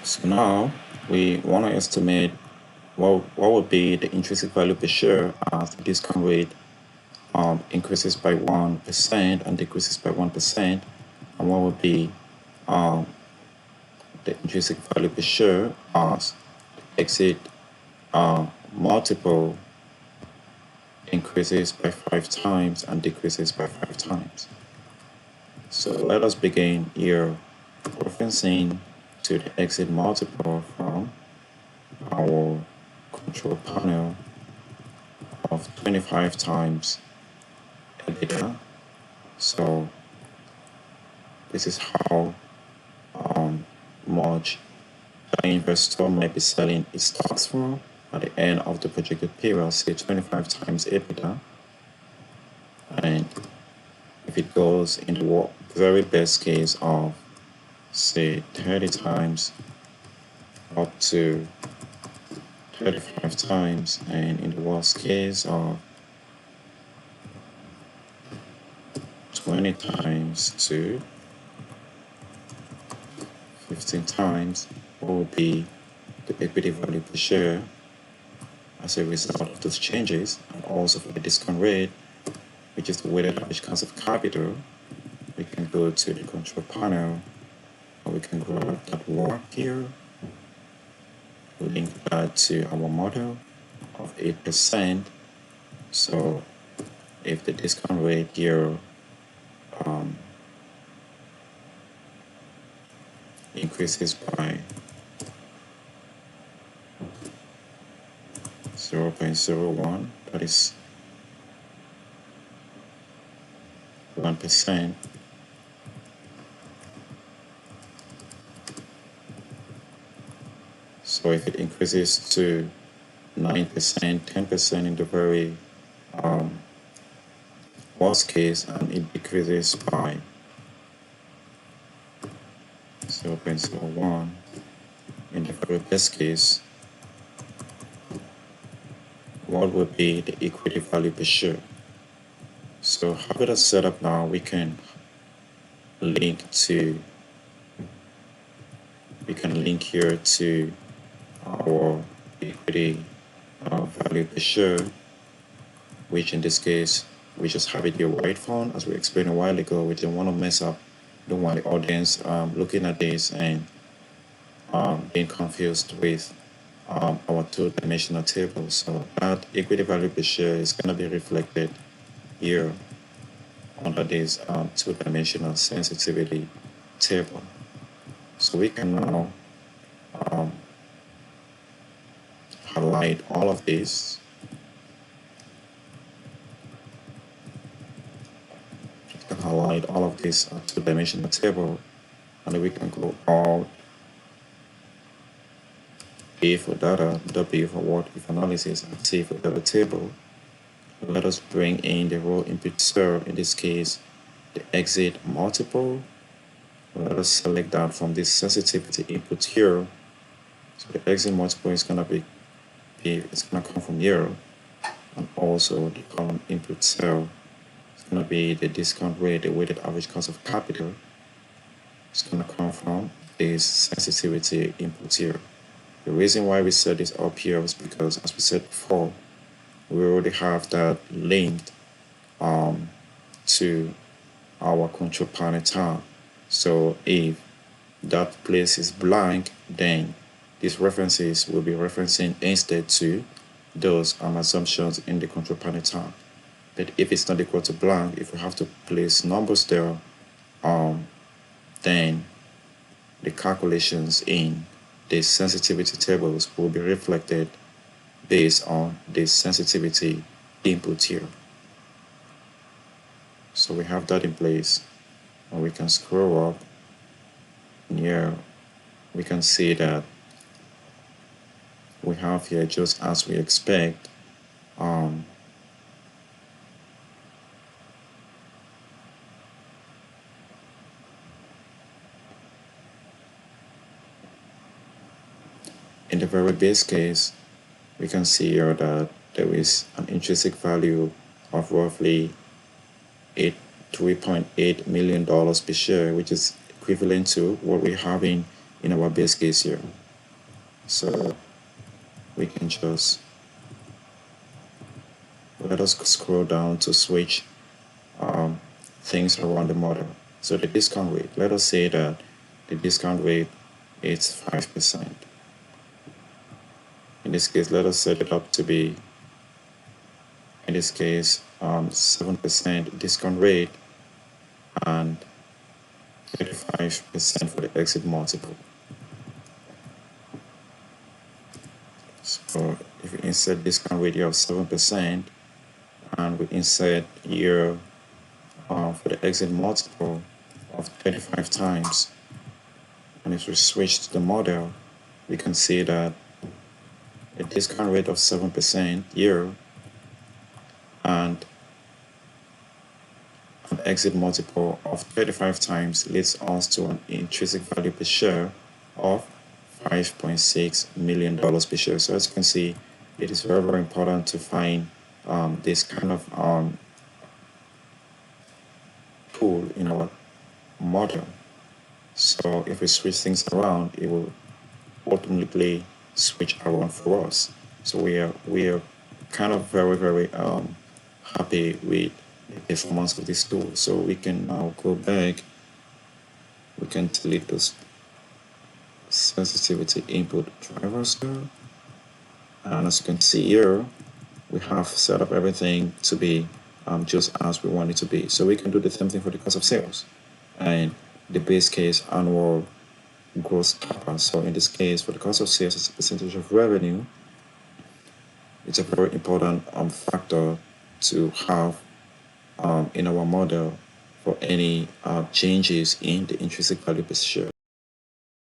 So now we want to estimate what would be the intrinsic value per share as the discount rate increases by 1% and decreases by 1%, and what would be the intrinsic value per share as the exit multiple increases by 5 times and decreases by 5 times. So let us begin here referencing to the exit multiple from our control panel of 25 times EBITDA. So this is how much the investor might be selling its stocks for at the end of the projected period, say 25 times EBITDA. And if it goes in the very best case of say 30 times up to 35 times, and in the worst case of 20 times to 15 times, what will be the equity value per share as a result of those changes, and also for the discount rate, which is the weighted average cost of capital. We can go to the control panel, and we can grab that work here, link that to our model of 8%. So if the discount rate here increases by 0.01, that is 1%. So if it increases to 9%, 10% in the very worst case, and it decreases by 0.01 in the very best case, what would be the equity value per share? So how with that setup now, we can link here to our equity value per share, which in this case we just have it here right phone, as we explained a while ago. We don't want to mess up, don't want the audience looking at this and being confused with our two-dimensional table. So that equity value per share is going to be reflected here under this two-dimensional sensitivity table. So we can now highlight all of this. Highlight all of this two-dimensional table, and then we can go out A for data, W for what if analysis, and C for data table. Let us bring in the raw input cell, in this case the exit multiple. Let us select that from this sensitivity input here. So the exit multiple is going to it's going to come from here, and also the column input cell is going to be the discount rate, the weighted average cost of capital. It's going to come from this sensitivity input here. The reason why we set this up here is because, as we said before, we already have that linked to our control panel tab. So if that place is blank, then these references will be referencing instead to those assumptions in the control panel tab. But if it's not equal to blank, if we have to place numbers there, then the calculations in the sensitivity tables will be reflected based on the sensitivity input here. So we have that in place, and we can scroll up, and here we can see that we have here, just as we expect, in the very base case, we can see here that there is an intrinsic value of roughly $3.8 million per share, which is equivalent to what we're having in our base case here. So we can just, let us scroll down to switch things around the model. So the discount rate, let us say that the discount rate is 5%. In this case, let us set it up to be, in this case, 7% discount rate and 35% for the exit multiple. So if we insert discount rate here of 7% and we insert here for the exit multiple of 35 times, and if we switch to the model, we can see that a discount rate of 7% here and an exit multiple of 35 times leads us to an intrinsic value per share of $5.6 million per share. So as you can see, it is very, very important to find this kind of tool in our model. So if we switch things around, it will ultimately switch around for us. So we are kind of very, very happy with the performance of this tool. So we can now go back. We can delete those sensitivity input drivers there. And as you can see here, we have set up everything to be just as we want it to be. So we can do the same thing for the cost of sales and the base case annual gross profit. So in this case, for the cost of sales as a percentage of revenue, it's a very important factor to have in our model for any changes in the intrinsic value per share.